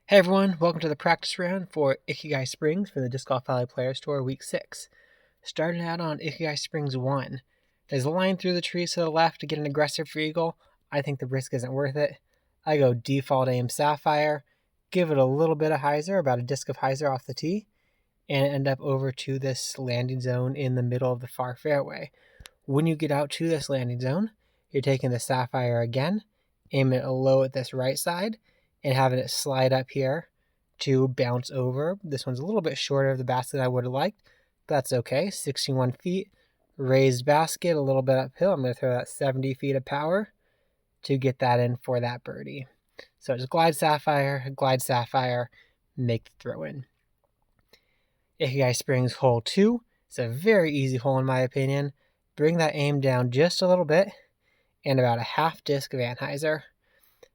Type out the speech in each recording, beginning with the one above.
Hey everyone, welcome to the practice round for Ikigai Springs for the Disc Golf Valley Players Tour Week 6. Starting out on Ikigai Springs 1. There's a line through the trees to the left to get an aggressive free eagle. I think the risk isn't worth it. I go default aim Sapphire, give it a little bit of hyzer, about a disc of hyzer off the tee, and end up over to this landing zone in the middle of the far fairway. When you get out to this landing zone, you're taking the Sapphire again, aiming it low at this right side, and having it slide up here to bounce over. This one's a little bit shorter of the basket than I would have liked, but that's okay. 61 feet, raised basket, a little bit uphill. I'm going to throw that 70 feet of power to get that in for that birdie. So just glide Sapphire, make the throw in. Ikigai Springs hole 2. It's a very easy hole in my opinion. Bring that aim down just a little bit and about a half disc of anhyzer.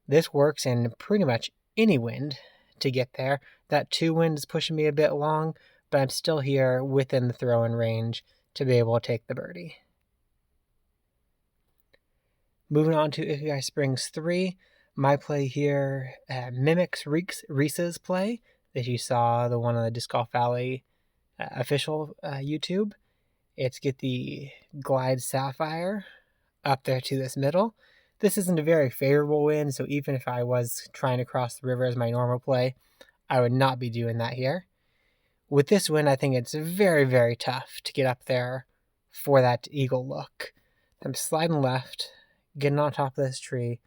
This works in pretty much any wind to get there. That 2 wind is pushing me a bit long, but I'm still here within the throw-in range to be able to take the birdie. Moving on to Ikigai Springs 3, my play here mimics Reese's play that you saw, the one on the Disc Golf Valley official YouTube. It's get the glide Sapphire up there to this middle. This isn't a very favorable wind, so even if I was trying to cross the river as my normal play, I would not be doing that here. With this wind, I think it's very, very tough to get up there for that eagle look. I'm sliding left, getting on top of this tree,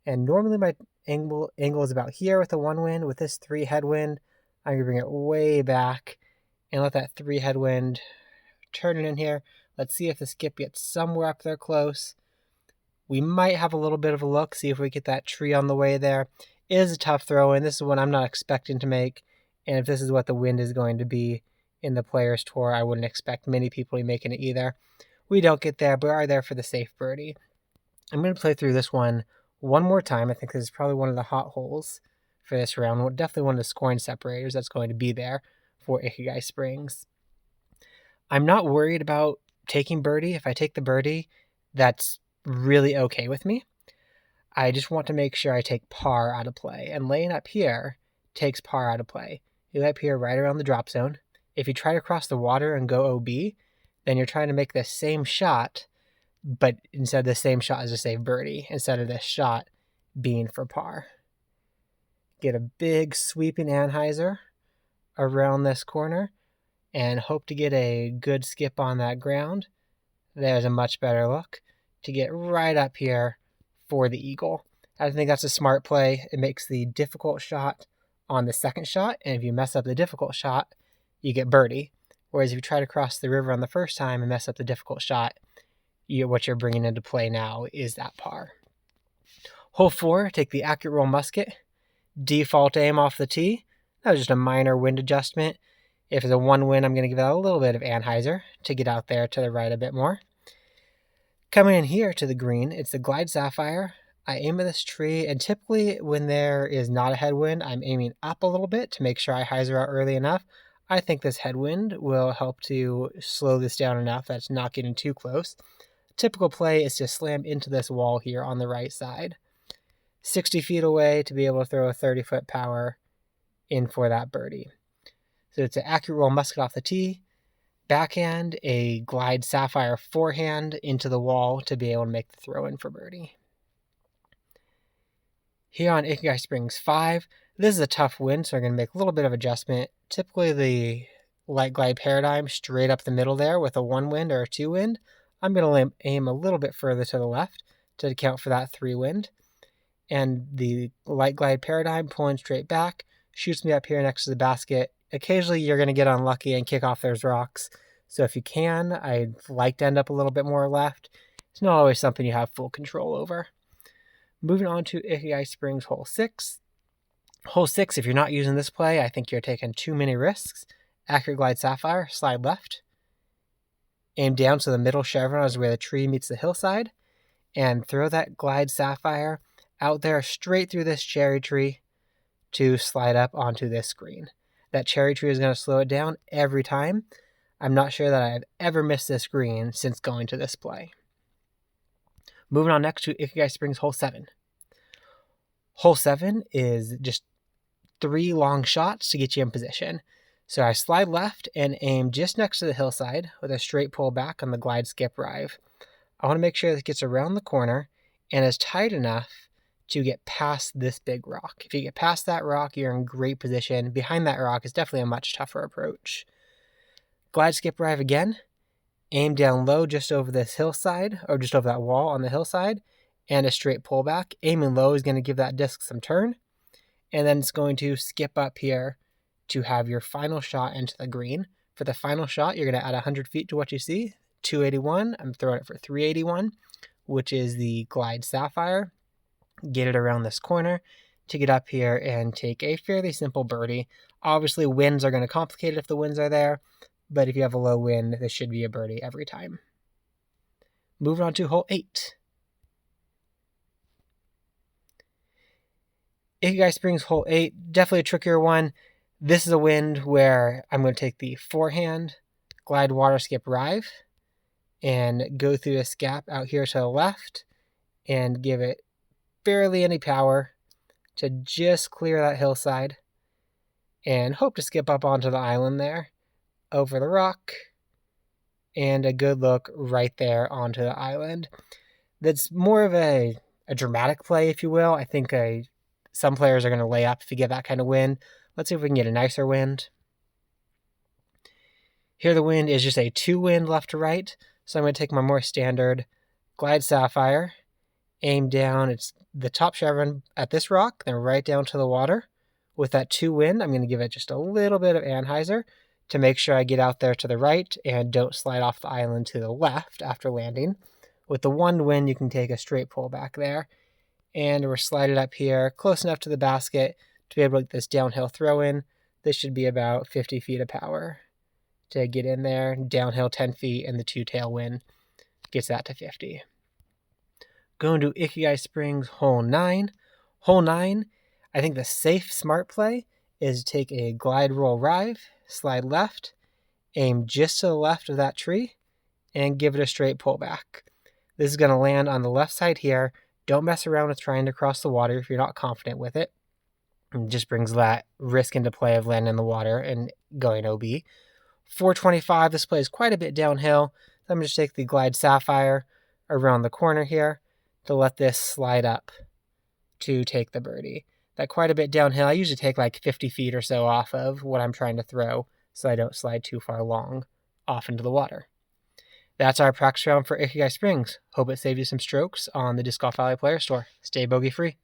and normally my angle is about here with the 1 wind. With this 3 headwind, I'm going to bring it way back and let that 3 headwind turn it in here. Let's see if the skip gets somewhere up there close. We might have a little bit of a look, see if we get that tree on the way there. It is a tough throw in. This is one I'm not expecting to make. And if this is what the wind is going to be in the Players Tour, I wouldn't expect many people to be making it either. We don't get there, but are there for the safe birdie. I'm going to play through this one more time. I think this is probably one of the hot holes for this round. Definitely one of the scoring separators that's going to be there for Ikigai Springs. I'm not worried about taking birdie. If I take the birdie, that's really okay with me. I just want to make sure I take par out of play, and laying up here takes par out of play. You lay up here right around the drop zone. If you try to cross the water and go OB, then you're trying to make the same shot, but instead the same shot is to save birdie, instead of this shot being for par. Get a big sweeping anhyzer around this corner and hope to get a good skip on that ground. There's a much better look to get right up here for the eagle. I think that's a smart play. It makes the difficult shot on the second shot, and if you mess up the difficult shot, you get birdie. Whereas if you try to cross the river on the first time and mess up the difficult shot, what you're bringing into play now is that par. Hole 4, take the accurate roll musket, default aim off the tee. That was just a minor wind adjustment. If it's a 1 wind, I'm going to give that a little bit of anhyzer to get out there to the right a bit more. Coming in here to the green, it's the glide Sapphire. I aim at this tree, and typically when there is not a headwind, I'm aiming up a little bit to make sure I hyzer out early enough. I think this headwind will help to slow this down enough that's not getting too close. Typical play is to slam into this wall here on the right side. 60 feet away to be able to throw a 30-foot power in for that birdie. So it's an accurate roll musket off the tee. Backhand, a glide Sapphire forehand into the wall to be able to make the throw in for birdie. Here on Ikigai Springs 5, this is a tough wind, so we're going to make a little bit of adjustment. Typically the light glide paradigm straight up the middle there with a 1 wind or a 2 wind. I'm going to aim a little bit further to the left to account for that 3 wind. And the light glide paradigm pulling straight back shoots me up here next to the basket. Occasionally you're going to get unlucky and kick off those rocks. So if you can, I'd like to end up a little bit more left. It's not always something you have full control over. Moving on to Ikigai Springs hole 6. Hole 6, if you're not using this play, I think you're taking too many risks. Accurate glide Sapphire, slide left. Aim down so the middle chevron is where the tree meets the hillside. And throw that glide Sapphire out there straight through this cherry tree to slide up onto this green. That cherry tree is going to slow it down every time. I'm not sure that I've ever missed this green since going to this play. Moving on next to Ikigai Springs hole 7. Hole 7 is just 3 long shots to get you in position. So I slide left and aim just next to the hillside with a straight pull back on the glide skip rive. I want to make sure this gets around the corner and is tight enough to get past this big rock. If you get past that rock, you're in great position. Behind that rock is definitely a much tougher approach. Glide skip rive again. Aim down low just over this hillside, or just over that wall on the hillside, and a straight pullback. Aiming low is going to give that disc some turn, and then it's going to skip up here to have your final shot into the green. For the final shot, you're going to add 100 feet to what you see. 281, I'm throwing it for 381, which is the glide sapphire. Get it around this corner to get up here and take a fairly simple birdie. Obviously, winds are going to complicate it if the winds are there, but if you have a low wind, this should be a birdie every time. Moving on to hole 8. Ikigai Springs hole 8, definitely a trickier one. This is a wind where I'm going to take the forehand, glide water skip rive, and go through this gap out here to the left and give it barely any power to just clear that hillside and hope to skip up onto the island there, over the rock, and a good look right there onto the island. That's more of a dramatic play, if you will. I think some players are going to lay up if you get that kind of wind. Let's see if we can get a nicer wind. Here the wind is just a 2 wind left to right, so I'm going to take my more standard glide sapphire, aim down. It's the top chevron at this rock, then right down to the water. With that 2 wind, I'm going to give it just a little bit of Anheuser to make sure I get out there to the right and don't slide off the island to the left after landing. With the 1 wind, you can take a straight pull back there. And we're slided up here close enough to the basket to be able to get this downhill throw in. This should be about 50 feet of power to get in there. Downhill 10 feet, and the 2 tailwind gets that to 50. Going to Ikigai Springs hole 9. Hole 9, I think the safe, smart play is to take a glide roll rive, slide left, aim just to the left of that tree, and give it a straight pullback. This is going to land on the left side here. Don't mess around with trying to cross the water if you're not confident with it. It just brings that risk into play of landing in the water and going OB. 425, this play is quite a bit downhill. So I'm going to take the glide sapphire around the corner here to let this slide up to take the birdie. That quite a bit downhill. I usually take like 50 feet or so off of what I'm trying to throw so I don't slide too far long off into the water. That's our practice round for Ikigai Springs. Hope it saved you some strokes on the Disc Golf Valley Player Store. Stay bogey free.